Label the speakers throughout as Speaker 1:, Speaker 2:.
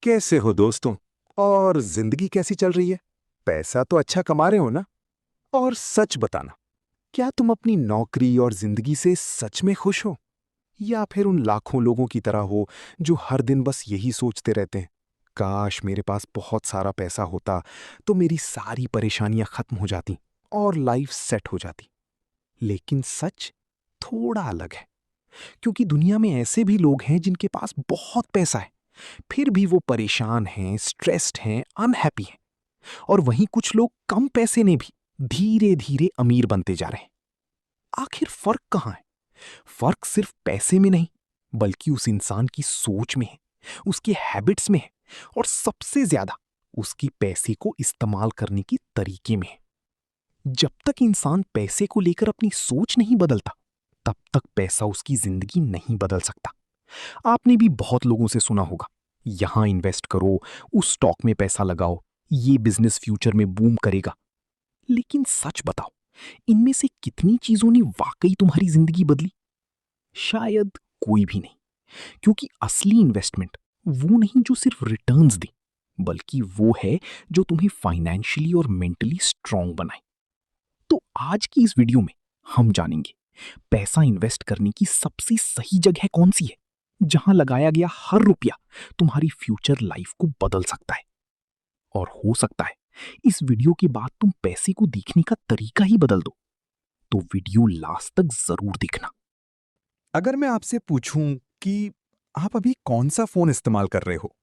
Speaker 1: कैसे हो दोस्तों? और जिंदगी कैसी चल रही है? पैसा तो अच्छा कमा रहे हो ना? और सच बताना, क्या तुम अपनी नौकरी और जिंदगी से सच में खुश हो? या फिर उन लाखों लोगों की तरह हो जो हर दिन बस यही सोचते रहते हैं, काश मेरे पास बहुत सारा पैसा होता तो मेरी सारी परेशानियां खत्म हो जाती और लाइफ सेट हो जाती। लेकिन सच थोड़ा अलग है, क्योंकि दुनिया में ऐसे भी लोग हैं जिनके पास बहुत पैसा है, फिर भी वो परेशान हैं, स्ट्रेस्ड हैं, अनहैप्पी हैं। और वहीं कुछ लोग कम पैसे ने भी धीरे धीरे अमीर बनते जा रहे हैं। आखिर फर्क कहाँ है? फर्क सिर्फ पैसे में नहीं, बल्कि उस इंसान की सोच में है, उसके हैबिट्स में है, और सबसे ज्यादा उसकी पैसे को इस्तेमाल करने की तरीके में है। जब तक इंसान पैसे को लेकर अपनी सोच नहीं बदलता, तब तक पैसा उसकी जिंदगी नहीं बदल सकता। आपने भी बहुत लोगों से सुना होगा, यहां इन्वेस्ट करो, उस स्टॉक में पैसा लगाओ, ये बिजनेस फ्यूचर में बूम करेगा। लेकिन सच बताओ, इनमें से कितनी चीजों ने वाकई तुम्हारी जिंदगी बदली? शायद कोई भी नहीं। क्योंकि असली इन्वेस्टमेंट वो नहीं जो सिर्फ रिटर्न्स दे, बल्कि वो है जो तुम्हें फाइनेंशियली और मेंटली स्ट्रांग बनाए। तो आज की इस वीडियो में हम जानेंगे, पैसा इन्वेस्ट करने की सबसे सही जगह कौन सी है, जहां लगाया गया हर रुपया तुम्हारी फ्यूचर लाइफ को बदल सकता है। और हो सकता है इस वीडियो के बाद तुम पैसे को देखने का तरीका ही बदल दो। तो वीडियो लास्ट तक जरूर देखना।
Speaker 2: अगर मैं आपसे पूछूं कि आप अभी कौन सा फोन इस्तेमाल कर रहे हो,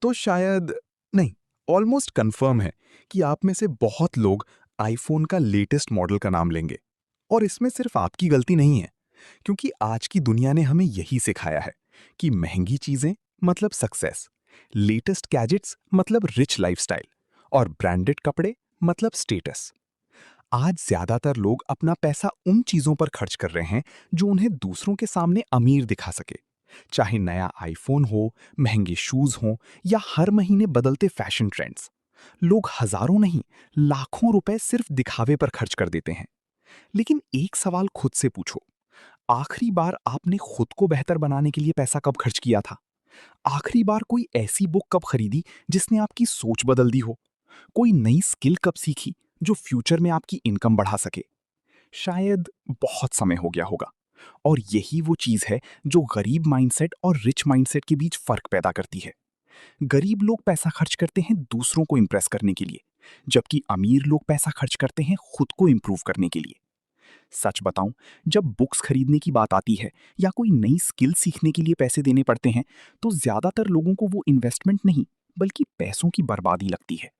Speaker 2: तो शायद नहीं, ऑलमोस्ट कंफर्म है कि आप में से बहुत लोग आईफोन का लेटेस्ट मॉडल का नाम लेंगे। और इसमें सिर्फ आपकी गलती नहीं है, क्योंकि आज की दुनिया ने हमें यही सिखाया है कि महंगी चीजें मतलब सक्सेस, लेटेस्ट गैजेट्स मतलब रिच लाइफस्टाइल, और ब्रांडेड कपड़े मतलब स्टेटस। आज ज्यादातर लोग अपना पैसा उन चीजों पर खर्च कर रहे हैं जो उन्हें दूसरों के सामने अमीर दिखा सके। चाहे नया आईफोन हो, महंगे शूज हो, या हर महीने बदलते फैशन ट्रेंड्स, लोग हजारों नहीं, लाखों रुपए सिर्फ दिखावे पर खर्च कर देते हैं। लेकिन एक सवाल खुद से पूछो, आखिरी बार आपने खुद को बेहतर बनाने के लिए पैसा कब खर्च किया था? आखिरी बार कोई ऐसी बुक कब खरीदी जिसने आपकी सोच बदल दी हो? कोई नई स्किल कब सीखी जो फ्यूचर में आपकी इनकम बढ़ा सके? शायद बहुत समय हो गया होगा। और यही वो चीज है जो गरीब माइंडसेट और रिच माइंडसेट के बीच फर्क पैदा करती है। गरीब लोग पैसा खर्च करते हैं दूसरों को इंप्रेस करने के लिए, जबकि अमीर लोग पैसा खर्च करते हैं खुद को इंप्रूव करने के लिए। सच बताऊं, जब बुक्स खरीदने की बात आती है या कोई नई स्किल सीखने के लिए पैसे देने पड़ते हैं, तो ज्यादातर लोगों को वो इन्वेस्टमेंट नहीं, बल्कि पैसों की बर्बादी लगती है।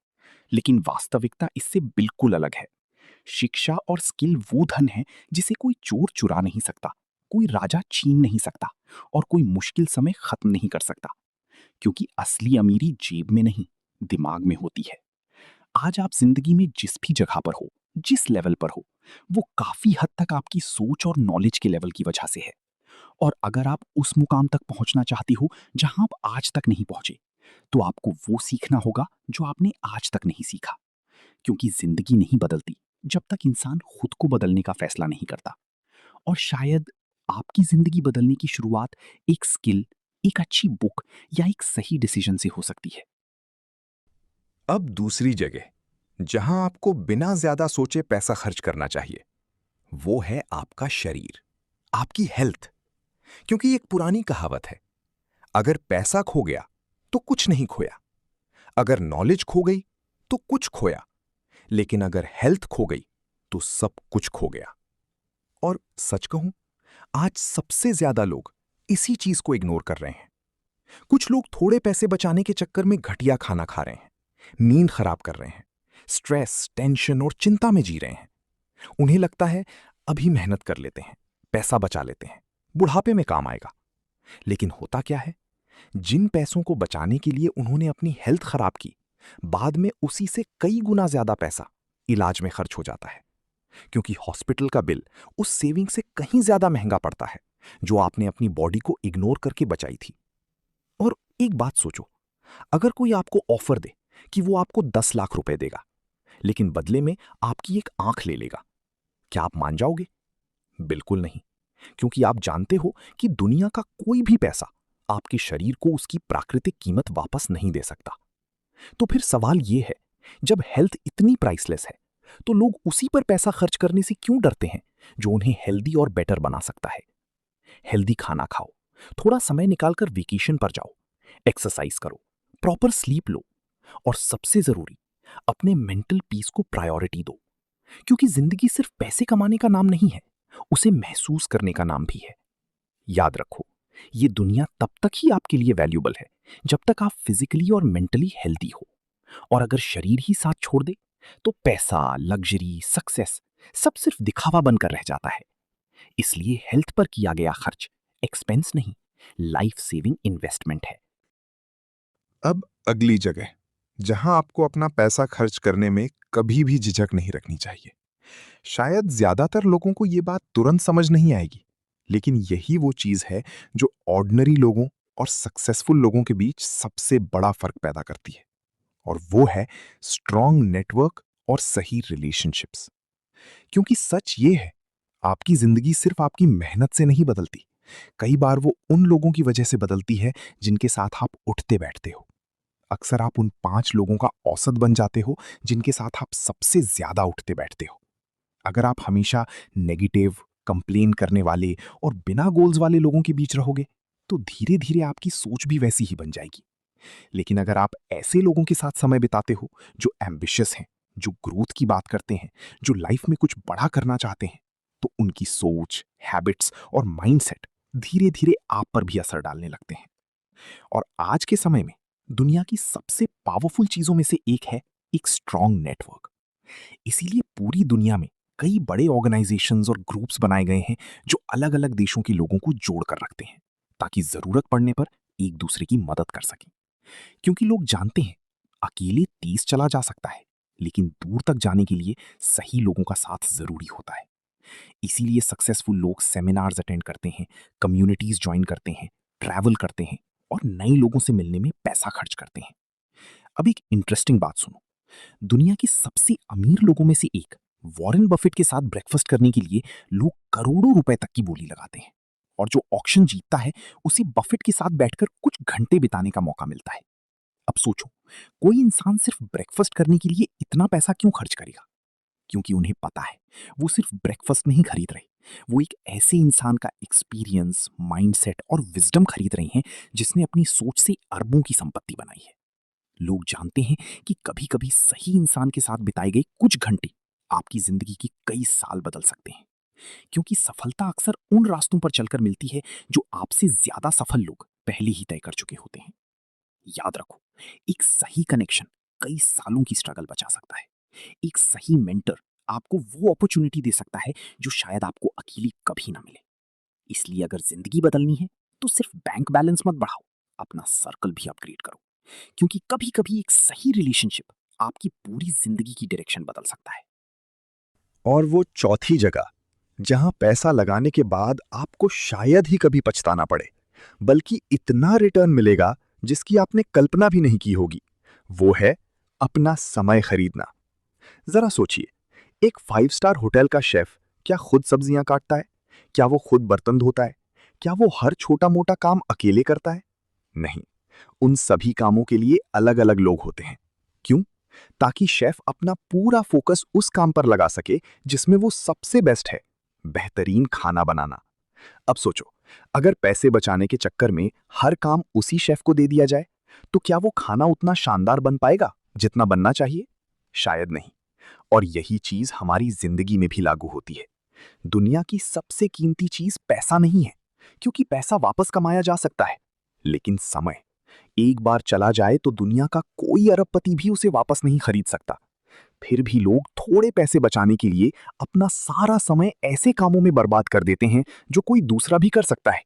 Speaker 2: लेकिन वास्तविकता इससे बिल्कुल अलग है। शिक्षा और स्किल वो धन है जिसे कोई चोर चुरा नहीं सकता, कोई राजा छीन नहीं सकता, और कोई मुश्किल समय खत्म नहीं कर सकता। क्योंकि असली अमीरी जेब में नहीं, दिमाग में होती है। आज आप जिंदगी में जिस भी जगह पर हो, जिस लेवल पर हो, वो काफी हद तक आपकी सोच और नॉलेज के लेवल की वजह से है। और अगर आप उस मुकाम तक पहुंचना चाहती हो जहां आप आज तक नहीं पहुंचे, तो आपको वो सीखना होगा जो आपने आज तक नहीं सीखा। क्योंकि जिंदगी नहीं बदलती जब तक इंसान खुद को बदलने का फैसला नहीं करता। और शायद आपकी जिंदगी बदलने की शुरुआत एक स्किल, एक अच्छी बुक, या एक सही डिसीजन से हो सकती है।
Speaker 1: अब दूसरी जगह जहां आपको बिना ज्यादा सोचे पैसा खर्च करना चाहिए, वो है आपका शरीर, आपकी हेल्थ। क्योंकि एक पुरानी कहावत है, अगर पैसा खो गया तो कुछ नहीं खोया, अगर नॉलेज खो गई तो कुछ खोया, लेकिन अगर हेल्थ खो गई तो सब कुछ खो गया। और सच कहूं, आज सबसे ज्यादा लोग इसी चीज को इग्नोर कर रहे हैं। कुछ लोग थोड़े पैसे बचाने के चक्कर में घटिया खाना खा रहे हैं, नींद खराब कर रहे हैं, स्ट्रेस, टेंशन और चिंता में जी रहे हैं। उन्हें लगता है अभी मेहनत कर लेते हैं, पैसा बचा लेते हैं, बुढ़ापे में काम आएगा। लेकिन होता क्या है, जिन पैसों को बचाने के लिए उन्होंने अपनी हेल्थ खराब की, बाद में उसी से कई गुना ज्यादा पैसा इलाज में खर्च हो जाता है। क्योंकि हॉस्पिटल का बिल उस सेविंग से कहीं ज्यादा महंगा पड़ता है जो आपने अपनी बॉडी को इग्नोर करके बचाई थी। और एक बात सोचो, अगर कोई आपको ऑफर दे कि वो आपको 10 लाख रुपए देगा, लेकिन बदले में आपकी एक आंख ले लेगा, क्या आप मान जाओगे? बिल्कुल नहीं। क्योंकि आप जानते हो कि दुनिया का कोई भी पैसा
Speaker 2: आपके शरीर को उसकी प्राकृतिक कीमत वापस नहीं दे सकता। तो फिर सवाल यह है, जब हेल्थ इतनी प्राइसलेस है तो लोग उसी पर पैसा खर्च करने से क्यों डरते हैं जो उन्हें हेल्दी और बेटर बना सकता है? हेल्दी खाना खाओ, थोड़ा समय निकालकर वेकेशन पर जाओ, एक्सरसाइज करो, प्रॉपर स्लीप लो, और सबसे जरूरी, अपने मेंटल पीस को प्रायोरिटी दो। क्योंकि जिंदगी सिर्फ पैसे कमाने का नाम नहीं है, उसे महसूस करने का नाम भी है। याद रखो, ये दुनिया तब तक ही आपके लिए वैल्यूबल है जब तक आप फिजिकली और मेंटली हेल्दी हो। और अगर शरीर ही साथ छोड़ दे तो पैसा, लग्जरी, सक्सेस सब सिर्फ दिखावा बनकर रह जाता है। इसलिए हेल्थ पर किया गया खर्च एक्सपेंस नहीं, लाइफ सेविंग इन्वेस्टमेंट है।
Speaker 1: अब अगली जगह जहां आपको अपना पैसा खर्च करने में कभी भी झिझक नहीं रखनी चाहिए। शायद ज्यादातर लोगों को ये बात तुरंत समझ नहीं आएगी, लेकिन यही वो चीज है जो ऑर्डिनरी लोगों और सक्सेसफुल लोगों के बीच सबसे बड़ा फर्क पैदा करती है। और वो है स्ट्रॉन्ग नेटवर्क और सही रिलेशनशिप्स। क्योंकि सच ये है, आपकी जिंदगी सिर्फ आपकी मेहनत से नहीं बदलती। कई बार वो उन लोगों की वजह से बदलती है जिनके साथ आप उठते बैठते हो। अक्सर आप उन 5 लोगों का औसत बन जाते हो जिनके साथ आप सबसे ज्यादा उठते बैठते हो। अगर आप हमेशा नेगेटिव, कंप्लेन करने वाले और बिना गोल्स वाले लोगों के बीच रहोगे तो धीरे धीरे आपकी सोच भी वैसी ही बन जाएगी। लेकिन अगर आप ऐसे लोगों के साथ समय बिताते हो जो एम्बिशियस हैं, जो ग्रोथ की बात करते हैं, जो लाइफ में कुछ बड़ा करना चाहते हैं, तो उनकी सोच, हैबिट्स और माइंडसेट धीरे धीरे आप पर भी असर डालने लगते हैं। और आज के समय में दुनिया की सबसे पावरफुल चीजों में से एक है एक स्ट्रॉन्ग नेटवर्क। इसीलिए पूरी दुनिया में कई बड़े ऑर्गेनाइजेशंस और ग्रुप्स बनाए गए हैं जो अलग अलग देशों के लोगों को जोड़ कर रखते हैं, ताकि जरूरत पड़ने पर एक दूसरे की मदद कर सकें। क्योंकि लोग जानते हैं, अकेले तेज चला जा सकता है, लेकिन दूर तक जाने के लिए सही लोगों का साथ जरूरी होता है। इसीलिए सक्सेसफुल लोग सेमिनार्स अटेंड करते हैं, कम्युनिटीज ज्वाइन करते हैं, ट्रैवल करते हैं और नए लोगों से मिलने में पैसा खर्च करते हैं। अब एक इंटरेस्टिंग बात सुनो, दुनिया के सबसे अमीर लोगों में से एक वॉरेन बफेट के साथ ब्रेकफास्ट करने के लिए लोग करोड़ों रुपए तक की बोली लगाते हैं। और जो ऑक्शन जीतता है उसे बफेट के साथ बैठकर कुछ घंटे बिताने का मौका मिलता है। अब सोचो, कोई इंसान सिर्फ ब्रेकफास्ट करने के लिए इतना पैसा क्यों खर्च करेगा? क्योंकि उन्हें पता है वो सिर्फ ब्रेकफास्ट नहीं खरीद रहे, वो एक ऐसे इंसान का एक्सपीरियंस, माइंडसेट और विजडम खरीद रहे हैं जिसने अपनी सोच से अरबों की संपत्ति बनाई है। लोग जानते हैं कि कभी कभी सही इंसान के साथ बिताए गए कुछ घंटे आपकी जिंदगी के कई साल बदल सकते हैं। क्योंकि सफलता अक्सर उन रास्तों पर चलकर मिलती है जो आपसे ज्यादा सफल लोग पहले ही तय कर चुके होते हैं। याद रखो, एक सही कनेक्शन कई सालों की स्ट्रगल बचा सकता है। एक सही मेंटर आपको वो अपॉर्चुनिटी दे सकता है जो शायद आपको अकेली कभी ना मिले। इसलिए अगर जिंदगी बदलनी है तो सिर्फ बैंक बैलेंस मत बढ़ाओ, अपना सर्कल भी अपग्रेड करो। क्योंकि कभी कभी एक सही रिलेशनशिप आपकी पूरी जिंदगी की डायरेक्शन बदल सकता है। और वो चौथी जगह जहां पैसा लगाने के बाद आपको शायद ही कभी पछताना पड़े, बल्कि इतना रिटर्न मिलेगा जिसकी आपने कल्पना भी नहीं की होगी, वो है अपना समय खरीदना। जरा सोचिए, एक 5 स्टार होटल का शेफ क्या खुद सब्जियां काटता है? क्या वो खुद बर्तन धोता है? क्या वो हर छोटा मोटा काम अकेले करता है? नहीं, उन सभी कामों के लिए अलग अलग लोग होते हैं। क्यों? ताकि शेफ अपना पूरा फोकस उस काम पर लगा सके जिसमें वो सबसे बेस्ट है, बेहतरीन खाना बनाना। अब सोचो, अगर पैसे बचाने के चक्कर में हर काम उसी शेफ को दे दिया जाए, तो क्या वो खाना उतना शानदार बन पाएगा जितना बनना चाहिए? शायद नहीं। और यही चीज हमारी जिंदगी में भी लागू होती है। दुनिया की सबसे कीमती चीज पैसा नहीं है, क्योंकि पैसा वापस कमाया जा सकता है, लेकिन समय एक बार चला जाए तो दुनिया का कोई अरबपति भी उसे वापस नहीं खरीद सकता। फिर भी लोग थोड़े पैसे बचाने के लिए अपना सारा समय ऐसे कामों में बर्बाद कर देते हैं जो कोई दूसरा भी कर सकता है।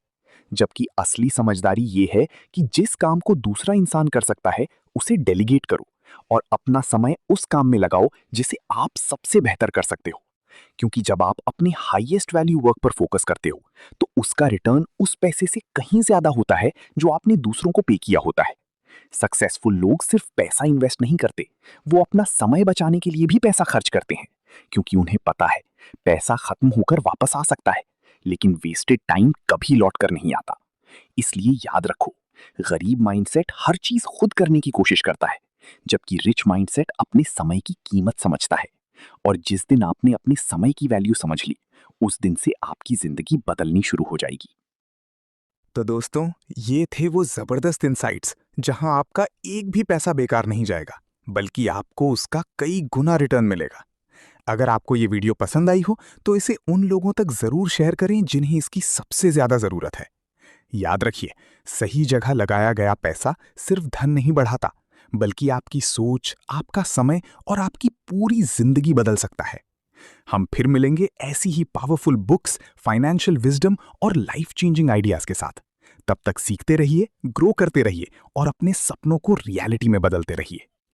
Speaker 1: जबकि असली समझदारी ये है कि जिस काम को दूसरा इंसान कर सकता है उसे डेलीगेट करो और अपना समय उस काम में लगाओ जिसे आप सबसे बेहतर कर सकते हो। क्योंकि जब आप अपने हाईएस्ट वैल्यू वर्क पर फोकस करते हो तो उसका रिटर्न उस पैसे से कहीं ज्यादा होता है जो आपने दूसरों को पे किया होता है। सक्सेसफुल लोग सिर्फ पैसा इन्वेस्ट नहीं करते, वो अपना समय बचाने के लिए भी पैसा खर्च करते हैं। क्योंकि उन्हें पता है पैसा खत्म होकर वापस आ सकता है, लेकिन वेस्टेड टाइम कभी लौट कर नहीं आता।
Speaker 3: इसलिए याद रखो, गरीब माइंडसेट हर चीज खुद करने की कोशिश करता है, जबकि रिच माइंडसेट अपने समय की कीमत समझता है। और जिस दिन आपने अपने समय की वैल्यू समझ ली, उस दिन से आपकी जिंदगी बदलनी शुरू हो जाएगी।
Speaker 2: तो दोस्तों, ये थे वो जबरदस्त इंसाइट्स जहां आपका एक भी पैसा बेकार नहीं जाएगा, बल्कि आपको उसका कई गुना रिटर्न मिलेगा। अगर आपको ये वीडियो पसंद आई हो तो इसे उन लोगों तक जरूर शेयर करें जिन्हें इसकी सबसे ज्यादा जरूरत है। याद रखिए, सही जगह लगाया गया पैसा सिर्फ धन नहीं बढ़ाता, बल्कि आपकी सोच, आपका समय और आपकी पूरी जिंदगी बदल सकता है। हम फिर मिलेंगे ऐसी ही पावरफुल बुक्स, फाइनेंशियल विजडम और लाइफ चेंजिंग आइडियाज के साथ। तब तक सीखते रहिए, ग्रो करते रहिए और अपने सपनों को रियलिटी में बदलते रहिए।